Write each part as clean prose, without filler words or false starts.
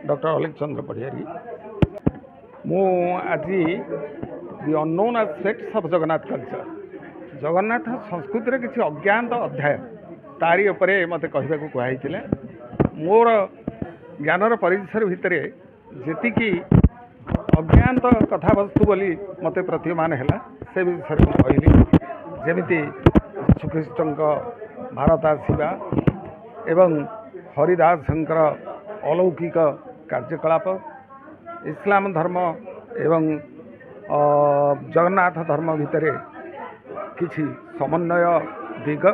Doctor Alekh चंद्र पढ़ियारी मु आज the unknown aspects of Jagannath culture Jagannath संस्कृति किसी अज्ञात अध्याय तारी उपरे मते कहबा को कहैतिले मोर ज्ञानर परिसर भितर जेतिकी अज्ञात कथावस्तु बोली मते प्रतीयमान है से विषय कहली जमिति यीशुख्रीष्ट भारत आसवा एवं हरिदास शंकर अलौकिक कार्यकलाप इस्लाम धर्म एवं जगन्नाथ धर्म भितर किछि समन्वय दिग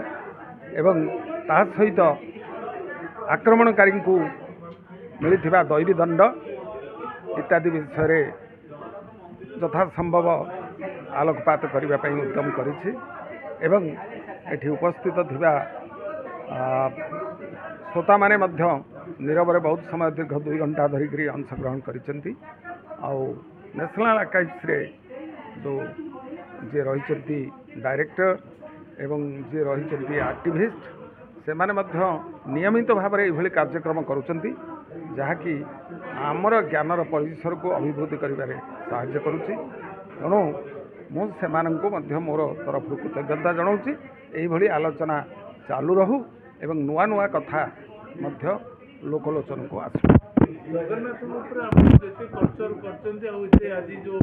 एवं ता सहित आक्रमणकारी को मिलिथिबा दैवी दंड इत्यादि विषय यथासंभव आलोकपात करने उद्यम करिछि एवं एठी उपस्थित थिबा श्रोता माने मध्य नीरव बहुत समय दीर्घ 2 घंटा धरिक अंशग्रहण करिसेंती आउ नेशनल आर्काइव्स रे जो जे रही डायरेक्टर एवं जे रही एक्टिविस्ट से माने मध्य नियमित भाव में यह कार्यक्रम करुचंती जहाँकि आमर ज्ञानर परिसर को अभिवृद्धि करिबारे सहाय्य करुच्ची तेणु मुझे मोर तरफ कृतज्ञता जनाऊँगी यही आलोचना चालू रहू एवं नुआ नुआ कथा मध्य लोकलोचन को आसू जगन्नाथ कल्चर करते आज जो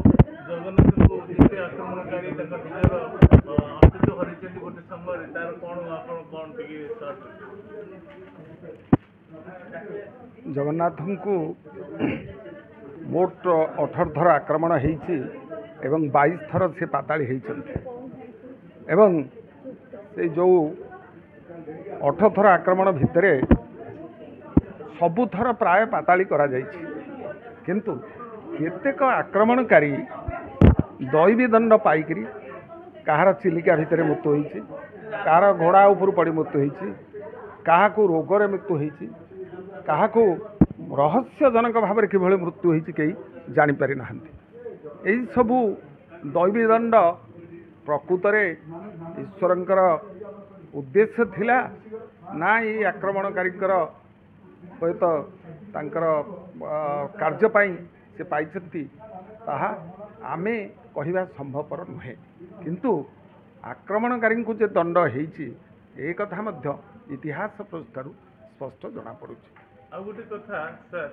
जगन्नाथ को जिते आक्रमणकारी जो हरिचंद गोटे समय तार कौन जगन्नाथ को मोट 18 थर आक्रमण होती एवं 22 थर से पाताली होती एवं से जो 18 थर आक्रमण भितर सबुथर प्राय पाताली करा जाइछि किंतु केतेक आक्रमणकारी दैवी दंड पाइकरी कहार चिलिका भितर मृत्यु होइछि कहार घोड़ा उपर पड़ी मृत्यु होइछि काहाकू रोगरे मृत्यु होइछि काहाकू रहस्यजनक भाव में किभଳି मृत्यु होइछि कहीं जानि पारि नाहंती एई सबु दैवी दंड प्रकृतरे ईश्वरंकर उद्देश्य थिला ना ये आक्रमणकारीकर हयत तांकर कार्यपाई से पाइछंती ताहा आमे कहिबा संभवपर नुहे किंतु आक्रमणकारी को जे दंड होइछि ए कथा मध्य इतिहास पृष्ठरू स्पष्ट जना पड़ुछि। आ गोटे कथा सर